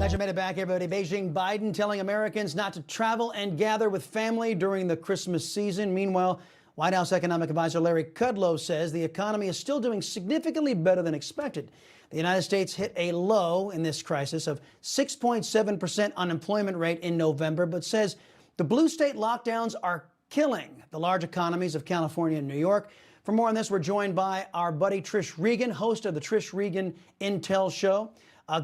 Glad you made it back, everybody. Beijing Biden telling Americans not to travel and gather with family during the Christmas season. Meanwhile, White House Economic Advisor Larry Kudlow says the economy is still doing significantly better than expected. The United States hit a low in this crisis of 6.7% unemployment rate in November, but says the blue state lockdowns are killing the large economies of California and New York. For more on this, we're joined by our buddy Trish Regan, host of the Trish Regan Intel Show.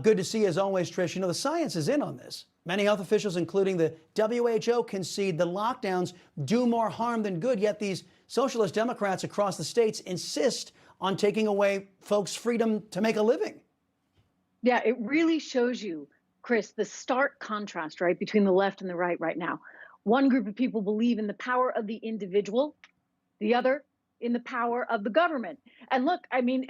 Good to see you as always, Trish. You know, the science is in on this. Many health officials, including the WHO, concede the lockdowns do more harm than good, yet these socialist Democrats across the states insist on taking away folks' freedom to make a living. Yeah, it really shows you, Chris, the stark contrast, right, between the left and the right now. One group of people believe in the power of the individual, the other in the power of the government. And look, I mean,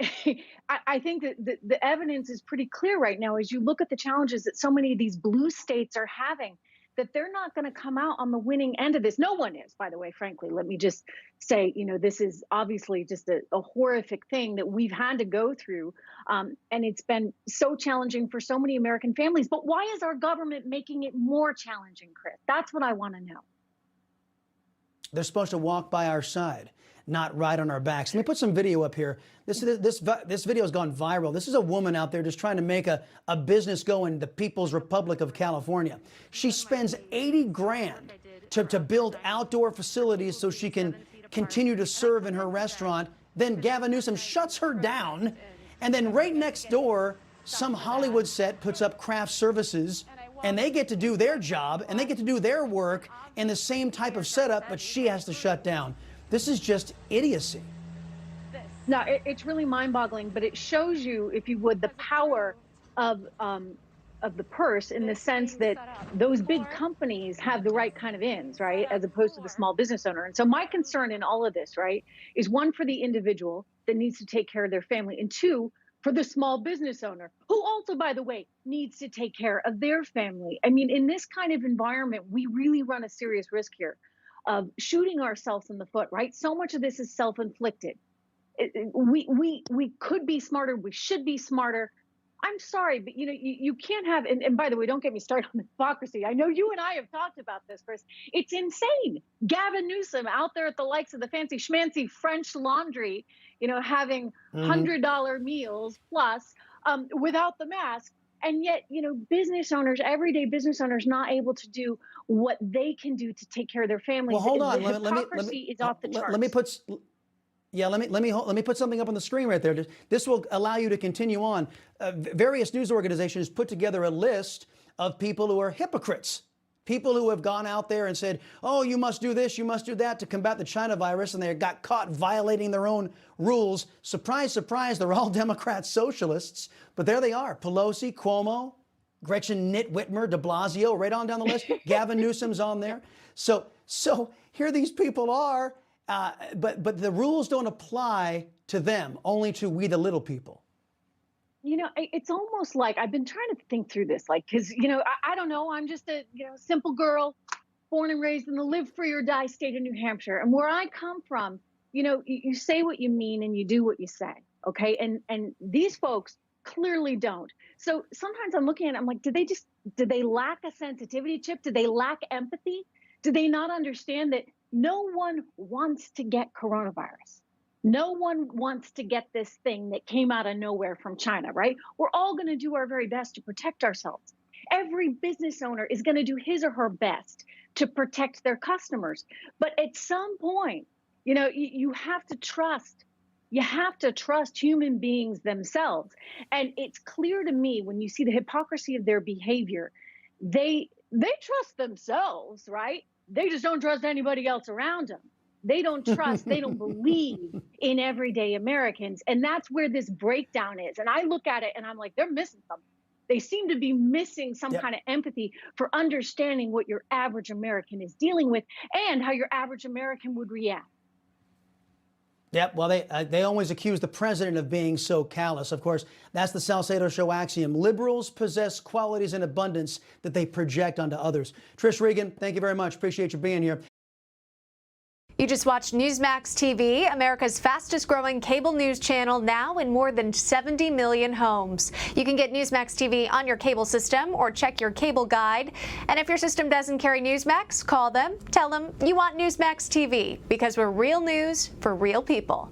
I think that the evidence is pretty clear right now as you look at the challenges that so many of these blue states are having, that they're not going to come out on the winning end of this. No one is, by the way, frankly. Let me just say, you know, this is obviously just a horrific thing that we've had to go through. And it's been so challenging for so many American families. But why is our government making it more challenging, Chris? That's what I want to know. They're supposed to walk by our side, not ride on our backs. Let me put some video up here. This video has gone viral. This is a woman out there just trying to make a business go in the People's Republic of California. She spends 80 grand to build outdoor facilities so she can continue to serve in her restaurant. Then Gavin Newsom shuts her down. And then right next door, some Hollywood set puts up craft services, and they get to do their job and they get to do their work in the same type of setup, but she has to shut down. This is just idiocy. No, it's really mind-boggling, but it shows you, if you would, the power of the purse, in the sense that those big companies have the right kind of ends, right, as opposed to the small business owner. And so my concern in all of this, right, is one, for the individual that needs to take care of their family, and two, for the small business owner, who also, by the way, needs to take care of their family. I mean, in this kind of environment, we really run a serious risk here of shooting ourselves in the foot, right? So much of this is self-inflicted. We could be smarter. We should be smarter. I'm sorry, but you know, you can't have, and by the way, don't get me started on hypocrisy. I know you and I have talked about this, Chris. It's insane. Gavin Newsom out there at the likes of the fancy schmancy French Laundry, you know, having $100 meals plus without the mask. And yet, you know, business owners, everyday business owners, not able to do what they can do to take care of their families. Well, hold on. The hypocrisy is off the charts. Let me put something up on the screen right there. This will allow you to continue on. Various news organizations put together a list of people who are hypocrites. People who have gone out there and said, oh, you must do this, you must do that to combat the China virus, and they got caught violating their own rules. Surprise, surprise, they're all Democrat socialists, but there they are. Pelosi, Cuomo, Gretchen Whitmer, de Blasio, right on down the list. Gavin Newsom's on there. So here these people are, but the rules don't apply to them, only to we the little people. You know, it's almost like I've been trying to think through this, like, because, you know, I don't know. I'm just a, you know, simple girl born and raised in the live free or die state of New Hampshire. And where I come from, you know, you say what you mean and you do what you say. OK, and these folks clearly don't. So sometimes I'm looking at it, I'm like, did they lack a sensitivity chip? Do they lack empathy? Do they not understand that no one wants to get coronavirus? No one wants to get this thing that came out of nowhere from China, right? We're all going to do our very best to protect ourselves. Every business owner is going to do his or her best to protect their customers. But at some point, you know, you have to trust. You have to trust human beings themselves. And it's clear to me when you see the hypocrisy of their behavior, they trust themselves, right? They just don't trust anybody else around them. They don't trust, they don't believe in everyday Americans. And that's where this breakdown is. And I look at it and I'm like, they're missing something. They seem to be missing some kind of empathy for understanding what your average American is dealing with and how your average American would react. Yep, well, they always accuse the president of being so callous. Of course, that's the Salcedo show axiom. Liberals possess qualities in abundance that they project onto others. Trish Regan, thank you very much. Appreciate you being here. You just watched Newsmax TV, America's fastest growing cable news channel, now in more than 70 million homes. You can get Newsmax TV on your cable system or check your cable guide. And if your system doesn't carry Newsmax, call them, tell them you want Newsmax TV, because we're real news for real people.